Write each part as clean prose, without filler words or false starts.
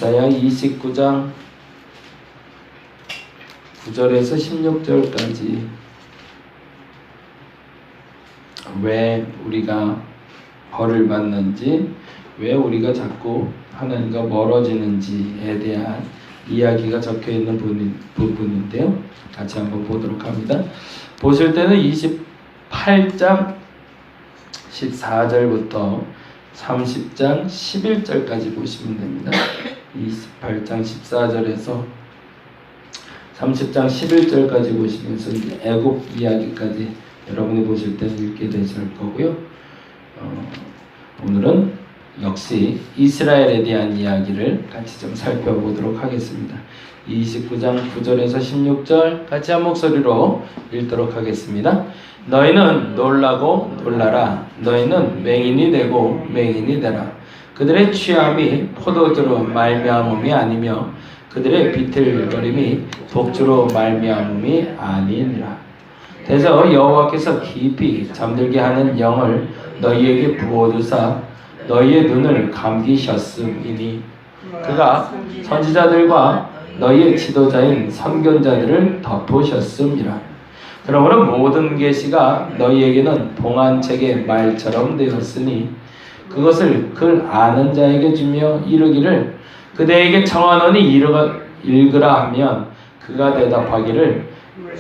이사야 29장 9절에서 16절까지 왜 우리가 벌을 받는지, 왜 우리가 자꾸 하나님과 멀어지는지에 대한 이야기가 적혀 있는 부분인데요. 같이 한번 보도록 합니다. 보실 때는 28장 14절부터 30장 11절까지 보시면 됩니다. 28장 14절에서 30장 11절까지 보시면서 애굽 이야기까지 여러분이 보실 때 읽게 되실 거고요. 오늘은 역시 이스라엘에 대한 이야기를 같이 좀 살펴보도록 하겠습니다. 29장 9절에서 16절 같이 한 목소리로 읽도록 하겠습니다. 너희는 놀라고 놀라라. 너희는 맹인이 되고 맹인이 되라. 그들의 취함이 포도주로 말미암음이 아니며 그들의 비틀거림이 독주로 말미암음이 아니니라. 대저 여호와께서 깊이 잠들게 하는 영을 너희에게 부어주사 너희의 눈을 감기셨음이니 그가 선지자들과 너희의 지도자인 선견자들을 덮으셨음이라. 그러므로 모든 계시가 너희에게는 봉안책의 말처럼 되었으니 그것을 글 아는 자에게 주며 이르기를 그대에게 청하노니 읽으라 하면 그가 대답하기를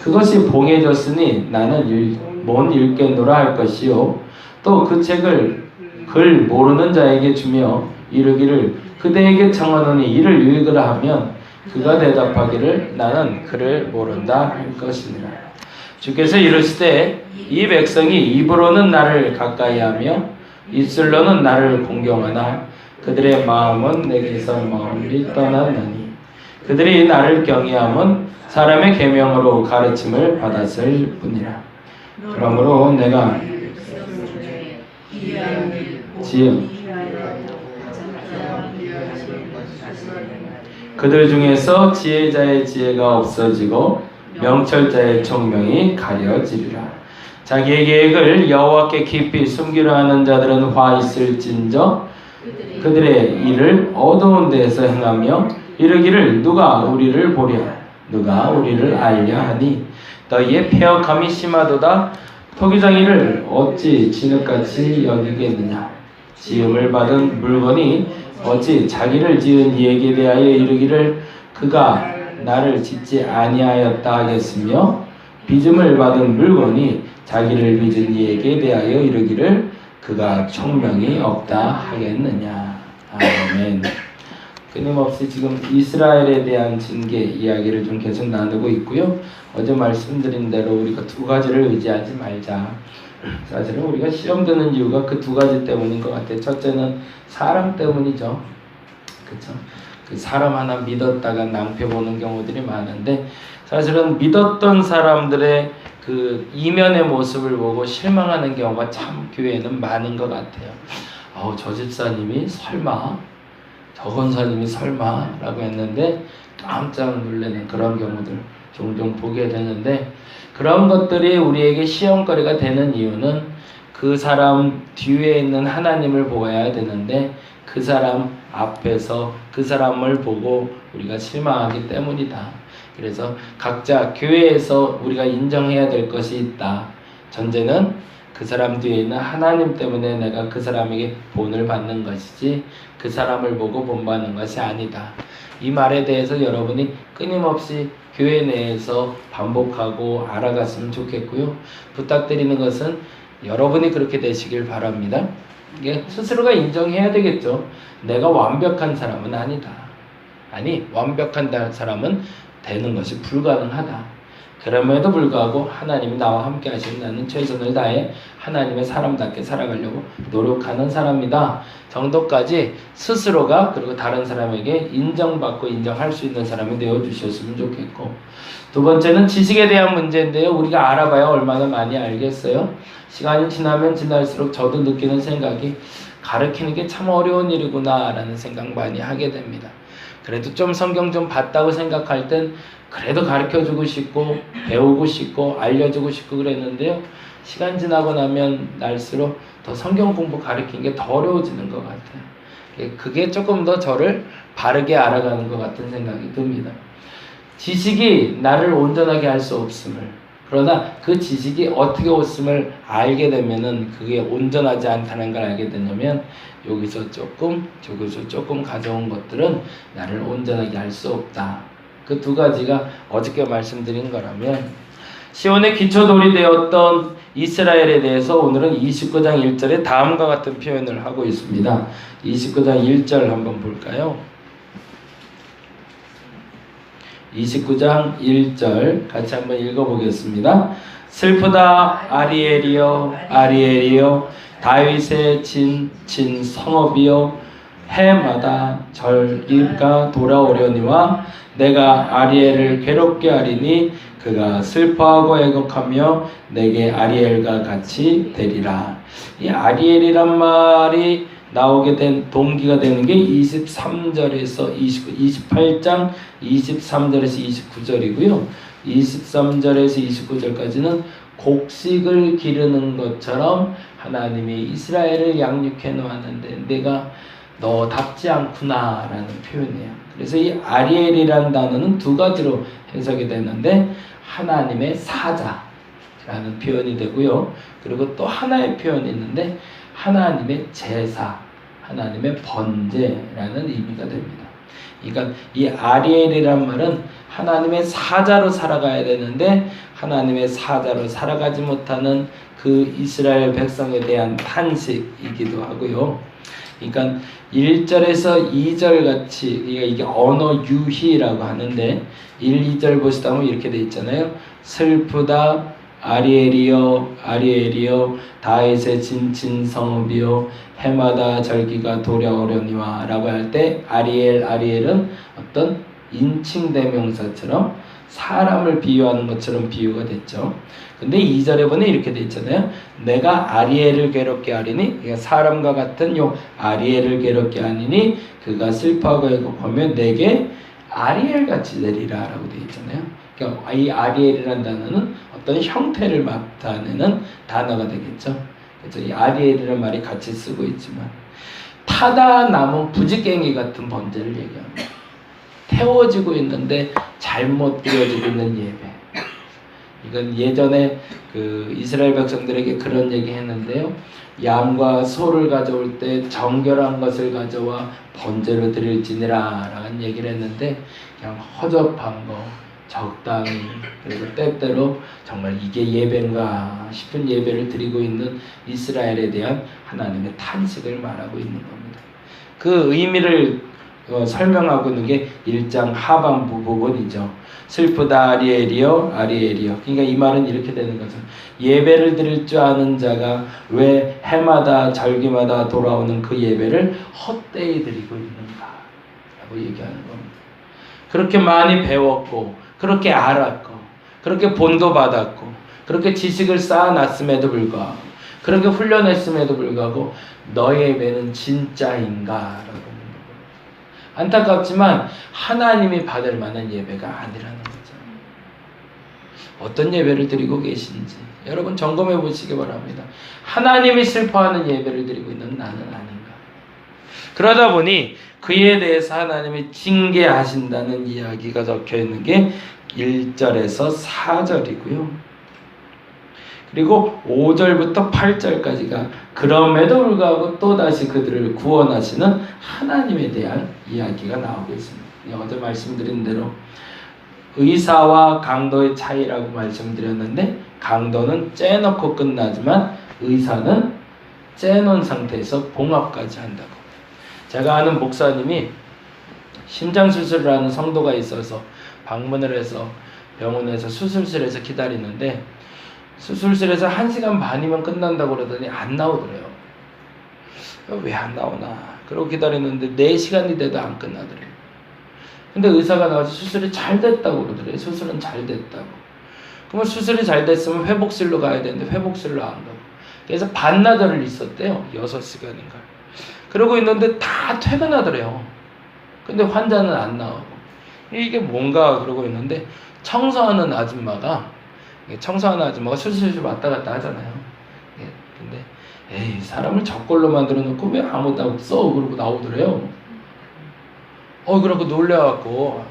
그것이 봉해졌으니 나는 못 읽겠노라 할 것이요 또 그 책을 글 모르는 자에게 주며 이르기를 그대에게 청하노니 이를 읽으라 하면 그가 대답하기를 나는 글을 모른다 할 것이니라. 주께서 이르시되 이 백성이 입으로는 나를 가까이하며 입술로는 나를 공경하나 그들의 마음은 내게서 멀리 떠나나니 그들이 나를 경외함은 사람의 계명으로 가르침을 받았을 뿐이라. 그러므로 내가 그들 중에서 지혜자의 지혜가 없어지고 명철자의 총명이 가려지리라. 자기의 계획을 여호와께 깊이 숨기려 하는 자들은 화 있을진저 그들의 일을 어두운 데에서 행하며 이르기를 누가 우리를 보랴 누가 우리를 알랴 하니 너희의 패역함이 심하도다. 토기장이를 어찌 진흙같이 여기겠느냐. 지음을 받은 물건이 어찌 자기를 지은 이에게 대하여 이르기를 그가 나를 짓지 아니하였다 하겠으며 빚음을 받은 물건이 자기를 빚은 이에게 대하여 이르기를 그가 총명이 없다 하겠느냐. 아멘. 끊임없이 지금 이스라엘에 대한 징계 이야기를 좀 계속 나누고 있고요. 어제 말씀드린 대로 우리가 두 가지를 의지하지 말자. 사실은 우리가 시험 드는 이유가 그 두 가지 때문인 것 같아요. 첫째는 사람 때문이죠. 그렇죠? 그 사람 하나 믿었다가 낭패 보는 경우들이 많은데 사실은 믿었던 사람들의 그 이면의 모습을 보고 실망하는 경우가 참 교회에는 많은 것 같아요. 저 집사님이 설마 저 권사님이 설마 라고 했는데 깜짝 놀라는 그런 경우들 종종 보게 되는데 그런 것들이 우리에게 시험거리가 되는 이유는 그 사람 뒤에 있는 하나님을 보아야 되는데 그 사람 앞에서 그 사람을 보고 우리가 실망하기 때문이다. 그래서 각자 교회에서 우리가 인정해야 될 것이 있다. 전제는 그 사람 뒤에 있는 하나님 때문에 내가 그 사람에게 본을 받는 것이지 그 사람을 보고 본받는 것이 아니다. 이 말에 대해서 여러분이 끊임없이 교회 내에서 반복하고 알아갔으면 좋겠고요. 부탁드리는 것은 여러분이 그렇게 되시길 바랍니다. 이게 스스로가 인정해야 되겠죠. 내가 완벽한 사람은 아니다. 아니, 완벽한 사람은 되는 것이 불가능하다. 그럼에도 불구하고 하나님이 나와 함께 하시는 나는 최선을 다해 하나님의 사람답게 살아가려고 노력하는 사람이다 정도까지 스스로가 그리고 다른 사람에게 인정받고 인정할 수 있는 사람이 되어주셨으면 좋겠고, 두 번째는 지식에 대한 문제인데요. 우리가 알아봐야 얼마나 많이 알겠어요. 시간이 지나면 지날수록 저도 느끼는 생각이 가르치는 게 참 어려운 일이구나 라는 생각 많이 하게 됩니다. 그래도 좀 성경 좀 봤다고 생각할 땐 그래도 가르쳐주고 싶고 배우고 싶고 알려주고 싶고 그랬는데요. 시간 지나고 나면 날수록 더 성경 공부 가르치는 게 더 어려워지는 것 같아요. 그게 조금 더 저를 바르게 알아가는 것 같은 생각이 듭니다. 지식이 나를 온전하게 할 수 없음을, 그러나 그 지식이 어떻게 없음을 알게 되면은 그게 온전하지 않다는 걸 알게 되냐면 여기서 조금 저기서 조금 가져온 것들은 나를 온전하게 할 수 없다. 그 두 가지가 어저께 말씀드린 거라면, 시온의 기초돌이 되었던 이스라엘에 대해서 오늘은 29장 1절에 다음과 같은 표현을 하고 있습니다. 29장 1절 한번 볼까요? 29장 1절 같이 한번 읽어보겠습니다. 슬프다 아리엘이여 아리엘이여 다윗의 진 성읍이여 해마다 절기가 돌아오려니와 내가 아리엘을 괴롭게 하리니 그가 슬퍼하고 애곡하며 내게 아리엘과 같이 되리라. 이 아리엘이란 말이 나오게 된 동기가 되는 게 23절에서 28장 23절에서 29절이고요. 23절에서 29절까지는 곡식을 기르는 것처럼 하나님이 이스라엘을 양육해 놓았는데 내가 너답지 않구나 라는 표현이에요. 그래서 이 아리엘이라는 단어는 두 가지로 해석이 되는데 하나님의 사자라는 표현이 되고요. 그리고 또 하나의 표현이 있는데 하나님의 제사, 하나님의 번제라는 의미가 됩니다. 그러니까 이 아리엘이란 말은 하나님의 사자로 살아가야 되는데 하나님의 사자로 살아가지 못하는 그 이스라엘 백성에 대한 탄식이기도 하고요. 그러니까 1절에서 2절 같이 이게 언어 유희라고 하는데 1, 2절 보시다 보면 이렇게 돼 있잖아요. 슬프다 아리엘이여 아리엘이여 다윗의 진 성읍이여 해마다 절기가 돌아오려니와 라고 할 때 아리엘은 어떤 인칭대명사처럼 사람을 비유하는 것처럼 비유가 됐죠. 근데 2절에 보면 이렇게 돼 있잖아요. 내가 아리엘을 괴롭게 하리니, 그러니까 사람과 같은 요 아리엘을 괴롭게 하리니 그가 슬퍼하고 애곡하며 내게 아리엘같이 되리라 라고 돼 있잖아요. 그러니까 이 아리엘이라는 단어는 어떤 형태를 나타내는 단어가 되겠죠. 그래서 이 아리엘이라는 말이 같이 쓰고 있지만 타다 남은 부지깽이 같은 번제를 얘기합니다. 태워지고 있는데 잘못 드려지고 있는 예배. 이건 예전에 그 이스라엘 백성들에게 그런 얘기 했는데요. 양과 소를 가져올 때 정결한 것을 가져와 번제로 드릴지니라 라는 얘기를 했는데 그냥 허접한 거 적당히 그리고 때때로 정말 이게 예배인가 싶은 예배를 드리고 있는 이스라엘에 대한 하나님의 탄식을 말하고 있는 겁니다. 그 의미를 설명하고 있는 게 1장 하반부 부분이죠. 슬프다 아리엘이여 아리엘이여. 그러니까 이 말은 이렇게 되는 거죠. 예배를 드릴 줄 아는 자가 왜 해마다 절기마다 돌아오는 그 예배를 헛되이 드리고 있는가 라고 얘기하는 겁니다. 그렇게 많이 배웠고 그렇게 알았고 그렇게 본도 받았고 그렇게 지식을 쌓아놨음에도 불구하고 그렇게 훈련했음에도 불구하고 너의 예배는 진짜인가 라고 안타깝지만 하나님이 받을 만한 예배가 아니라는 거죠. 어떤 예배를 드리고 계신지 여러분 점검해 보시기 바랍니다. 하나님이 슬퍼하는 예배를 드리고 있는 나는 아닌가. 그러다 보니 그에 대해서 하나님이 징계하신다는 이야기가 적혀 있는 게 1절에서 4절이고요. 그리고 5절부터 8절까지가 그럼에도 불구하고 또다시 그들을 구원하시는 하나님에 대한 이야기가 나오고 있습니다. 어제 말씀드린 대로 의사와 강도의 차이라고 말씀드렸는데 강도는 째놓고 끝나지만 의사는 째놓은 상태에서 봉합까지 한다고. 제가 아는 목사님이 심장수술을 하는 성도가 있어서 방문을 해서 병원에서 수술실에서 기다리는데 수술실에서 1시간 반이면 끝난다고 그러더니 안 나오더래요. 왜 안 나오나? 그러고 기다리는데 4시간이 돼도 안 끝나더래요. 근데 의사가 나와서 수술이 잘 됐다고 그러더래요. 수술은 잘 됐다고. 그러면 수술이 잘 됐으면 회복실로 가야 되는데 회복실로 안 가고. 그래서 반나절을 있었대요. 6시간인가. 그러고 있는데 다 퇴근하더래요. 근데 환자는 안 나오고. 이게 뭔가 그러고 있는데 청소하는 아줌마가 수술실 왔다 갔다 하잖아요. 근데 에이, 사람을 저꼴로 만들어 놓고 왜 아무도 없어? 그러고 나오더래요. 그러고 놀래갖고,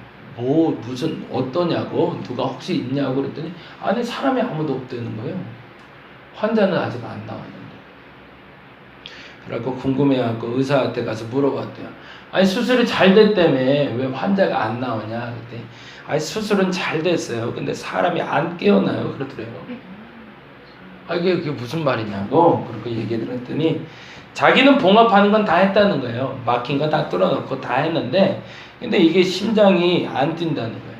무슨, 어떠냐고, 누가 혹시 있냐고 그랬더니, 아니, 사람이 아무도 없다는 거예요. 환자는 아직 안 나왔는데. 그래갖고 궁금해갖고 의사한테 가서 물어봤대요. 아니, 수술이 잘 됐다며, 왜 환자가 안 나오냐? 그랬더니, 아니, 수술은 잘 됐어요. 근데 사람이 안 깨어나요. 그러더래요. 이게 무슨 말이냐고, 그렇게 얘기 들었더니, 자기는 봉합하는 건 다 했다는 거예요. 막힌 건 다 뚫어놓고 다 했는데, 근데 이게 심장이 안 뛴다는 거예요.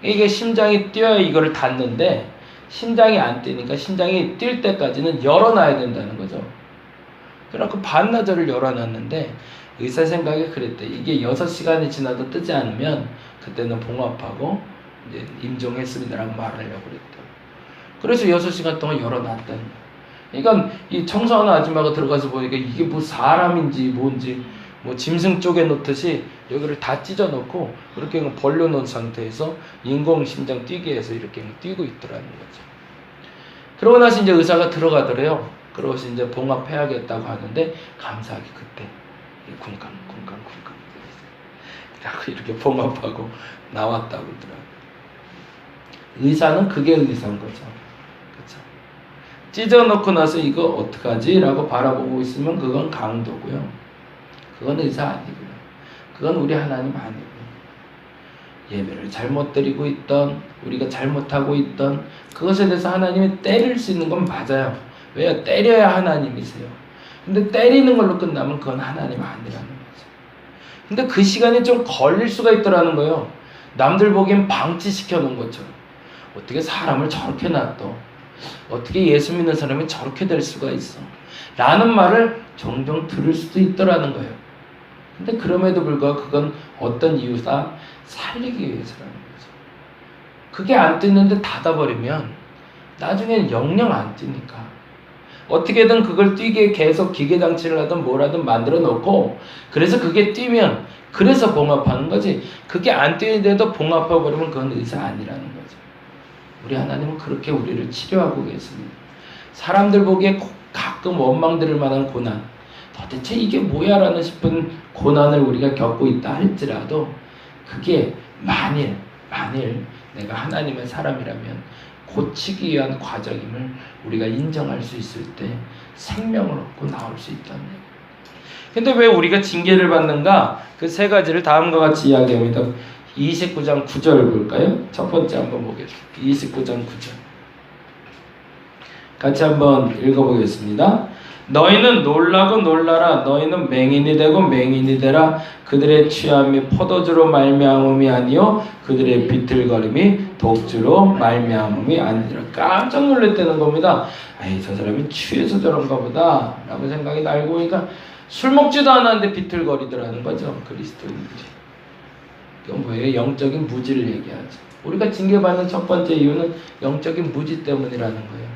이게 심장이 뛰어야 이거를 닫는데, 심장이 안 뛰니까 심장이 뛸 때까지는 열어놔야 된다는 거죠. 그래갖고 반나절을 열어놨는데, 의사 생각에 그랬대. 이게 6시간이 지나도 뜨지 않으면, 그때는 봉합하고, 이제 임종했습니다라고 말하려고 그랬대. 그래서 6시간 동안 열어놨다는 거예요. 그러니까 이 청소하는 아줌마가 들어가서 보니까 이게 뭐 사람인지 뭔지 뭐 짐승 쪼개 놓듯이 여기를 다 찢어 놓고 그렇게 벌려 놓은 상태에서 인공심장 뛰게 해서 이렇게 뛰고 있더라는 거죠. 그러고 나서 이제 의사가 들어가더래요. 그러고서 이제 봉합해야겠다고 하는데 감사하게 그때 쿵쾅 이렇게 봉합하고 나왔다고 그러더라고요. 의사는 그게 의사인 거죠. 그렇죠? 찢어놓고 나서 이거 어떡하지? 라고 바라보고 있으면 그건 강도고요. 그건 의사 아니고요. 그건 우리 하나님 아니고요. 예배를 잘못 드리고 있던, 우리가 잘못하고 있던 그것에 대해서 하나님이 때릴 수 있는 건 맞아요. 왜요? 때려야 하나님이세요. 근데 때리는 걸로 끝나면 그건 하나님 아니라는 거죠. 근데 그 시간이 좀 걸릴 수가 있더라는 거예요. 남들 보기엔 방치시켜 놓은 것처럼. 어떻게 사람을 저렇게 놔둬? 어떻게 예수 믿는 사람이 저렇게 될 수가 있어? 라는 말을 종종 들을 수도 있더라는 거예요. 근데 그럼에도 불구하고 그건 어떤 이유다? 살리기 위해서라는 거죠. 그게 안 뛰는데 닫아버리면 나중엔 영영 안 뛰니까 어떻게든 그걸 뛰게 계속 기계장치를 하든 뭘 하든 만들어 놓고 그래서 그게 뛰면 그래서 봉합하는 거지 그게 안 뛰는데도 봉합해버리면 그건 의사 아니라는 거죠. 우리 하나님은 그렇게 우리를 치료하고 계십니다. 사람들 보기에 가끔 원망 들을 만한 고난 도대체 이게 뭐야 라는 싶은 고난을 우리가 겪고 있다 할지라도 그게 만일 내가 하나님의 사람이라면 고치기 위한 과정임을 우리가 인정할 수 있을 때 생명을 얻고 나올 수 있다는 얘기예요. 근데 왜 우리가 징계를 받는가? 그 세 가지를 다음과 같이 이야기합니다. 29장 9절 볼까요? 첫 번째 한번 보겠습니다. 29장 9절 같이 한번 읽어보겠습니다. 너희는 놀라고 놀라라. 너희는 맹인이 되고 맹인이 되라. 그들의 취함이 포도주로 말미암음이 아니요 그들의 비틀거림이 독주로 말미암음이 아니라. 깜짝 놀랐다는 겁니다. 아이, 저 사람이 취해서 저런가 보다 라고 생각이 날고 보니까 술 먹지도 않았는데 비틀거리더라는 거죠. 그리스도인들이. 이건 뭐예요? 영적인 무지를 얘기하죠. 우리가 징계받는 첫 번째 이유는 영적인 무지 때문이라는 거예요.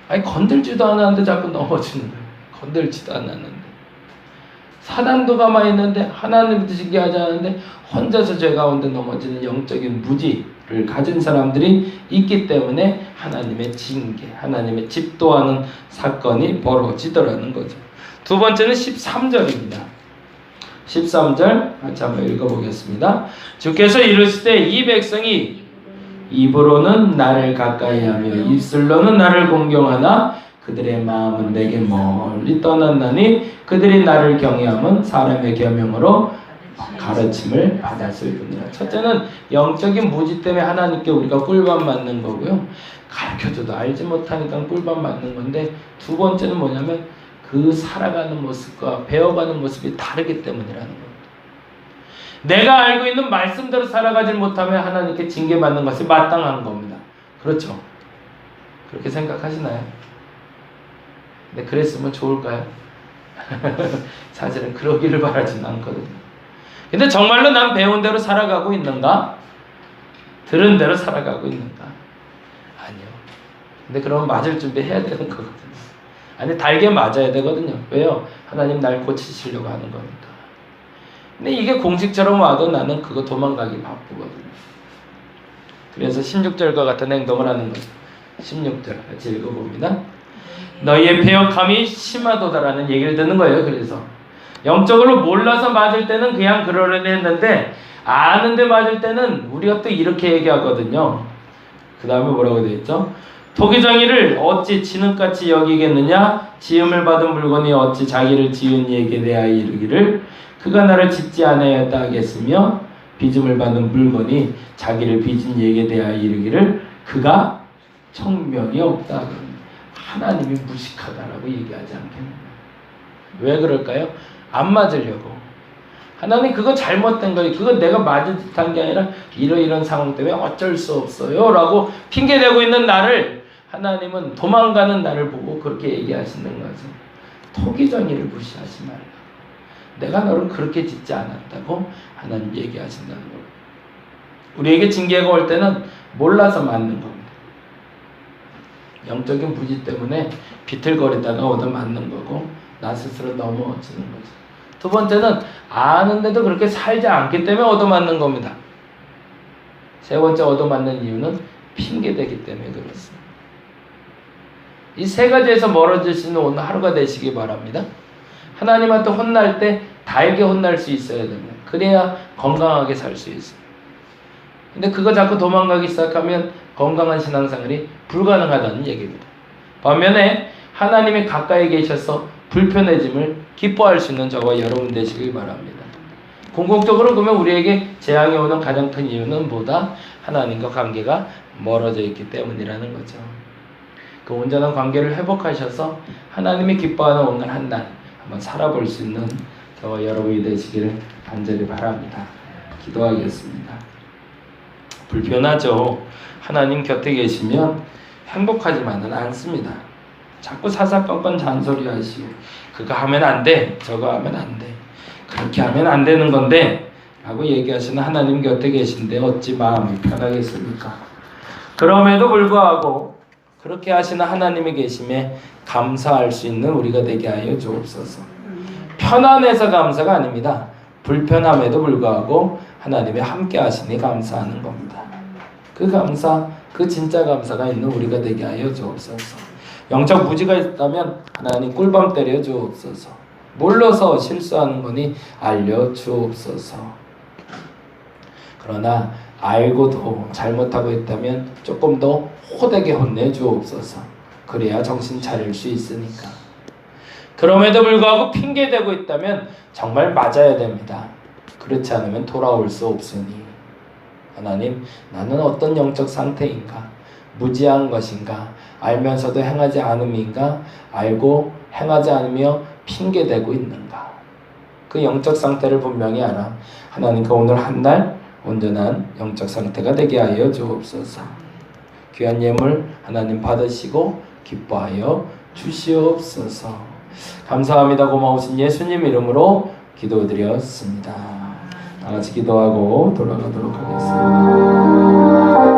아니, 건들지도 않았는데 자꾸 넘어지는 거예요. 건들지도 않았는데. 사단도 가만히 있는데 하나님도 징계하지 않았는데 혼자서 죄 가운데 넘어지는 영적인 무지를 가진 사람들이 있기 때문에 하나님의 징계, 하나님의 집도하는 사건이 벌어지더라는 거죠. 두 번째는 13절입니다. 13절 같이 한번 읽어보겠습니다. 주께서 이르시되 이 백성이 입으로는 나를 가까이하며 입술로는 나를 공경하나 그들의 마음은 내게 멀리 떠났나니 그들이 나를 경외함은 사람의 계명으로 가르침을 받았을 뿐이라. 첫째는 영적인 무지 때문에 하나님께 우리가 꿀밤 맞는 거고요. 가르쳐줘도 알지 못하니까 꿀밤 맞는 건데 두 번째는 뭐냐면 그 살아가는 모습과 배워가는 모습이 다르기 때문이라는 겁니다. 내가 알고 있는 말씀대로 살아가지 못하면 하나님께 징계받는 것이 마땅한 겁니다. 그렇죠? 그렇게 생각하시나요? 근데 그랬으면 좋을까요? 사실은 그러기를 바라지는 않거든요. 근데 정말로 난 배운 대로 살아가고 있는가? 들은 대로 살아가고 있는가? 아니요. 근데 그러면 맞을 준비해야 되는 거거든요. 아니, 달게 맞아야 되거든요. 왜요? 하나님 날 고치시려고 하는 거니까. 근데 이게 공식처럼 와도 나는 그거 도망가기 바쁘거든요. 그래서 16절과 같은 행동을 하는 거죠. 16절 같이 읽어봅니다. 너희의 패역함이 심하도다라는 얘기를 듣는 거예요. 그래서 영적으로 몰라서 맞을 때는 그냥 그러려니 했는데 아는데 맞을 때는 우리가 또 이렇게 얘기하거든요. 그 다음에 뭐라고 되어 있죠? 토기정이를 어찌 진흙같이 여기겠느냐? 지음을 받은 물건이 어찌 자기를 지은 이에게 대하여 이르기를 그가 나를 짓지 아니하였다 하겠으며 빚음을 받은 물건이 자기를 빚은 이에게 대하여 이르기를 그가 청명이 없다. 하나님이 무식하다라고 얘기하지 않겠느냐? 왜 그럴까요? 안 맞으려고. 하나님 그거 잘못된 거예요. 그거 내가 맞은 듯한 게 아니라 이런 상황 때문에 어쩔 수 없어요 라고 핑계대고 있는 나를 하나님은 도망가는 나를 보고 그렇게 얘기하시는 거죠. 토기정의를 무시하지 말라. 내가 너를 그렇게 짓지 않았다고 하나님 얘기하신다는 거예요. 우리에게 징계가 올 때는 몰라서 맞는 겁니다. 영적인 부지 때문에 비틀거리다가 얻어맞는 거고 나 스스로 넘어지는 거죠. 두 번째는 아는데도 그렇게 살지 않기 때문에 얻어맞는 겁니다. 세 번째 얻어맞는 이유는 핑계대기 때문에 그렇습니다. 이 세 가지에서 멀어지시는 오늘 하루가 되시기 바랍니다. 하나님한테 혼날 때 달게 혼날 수 있어야 됩니다. 그래야 건강하게 살 수 있어요. 근데 그거 자꾸 도망가기 시작하면 건강한 신앙생활이 불가능하다는 얘기입니다. 반면에 하나님이 가까이 계셔서 불편해짐을 기뻐할 수 있는 저와 여러분 되시길 바랍니다. 궁극적으로 그러면 우리에게 재앙이 오는 가장 큰 이유는 뭐다? 하나님과 관계가 멀어져 있기 때문이라는 거죠. 그 온전한 관계를 회복하셔서 하나님이 기뻐하는 오늘 한 날 한번 살아볼 수 있는 저와 여러분이 되시기를 간절히 바랍니다. 기도하겠습니다. 불편하죠. 하나님 곁에 계시면 행복하지만은 않습니다. 자꾸 사사건건 잔소리 하시고 그거 하면 안 돼, 저거 하면 안 돼, 그렇게 하면 안 되는 건데 라고 얘기하시는 하나님 곁에 계신데 어찌 마음이 편하겠습니까? 그럼에도 불구하고 그렇게 하시는 하나님이 계심에 감사할 수 있는 우리가 되게 하여 주옵소서. 편안해서 감사가 아닙니다. 불편함에도 불구하고 하나님이 함께 하시니 감사하는 겁니다. 그 감사, 그 진짜 감사가 있는 우리가 되게 하여 주옵소서. 영적 무지가 있다면 하나님 꿀밤 때려 주옵소서. 몰라서 실수하는 거니 알려 주옵소서. 그러나 알고도 잘못하고 있다면 조금 더 호되게 혼내 주옵소서. 그래야 정신 차릴 수 있으니까. 그럼에도 불구하고 핑계대고 있다면 정말 맞아야 됩니다. 그렇지 않으면 돌아올 수 없으니 하나님, 나는 어떤 영적 상태인가? 무지한 것인가? 알면서도 행하지 않음인가? 알고 행하지 않으며 핑계대고 있는가? 그 영적 상태를 분명히 알아 하나님과 오늘 한 날 온전한 영적 상태가 되게 하여 주옵소서. 귀한 예물 하나님 받으시고 기뻐하여 주시옵소서. 감사합니다. 고마우신 예수님 이름으로 기도드렸습니다. 다 같이 기도하고 돌아가도록 하겠습니다.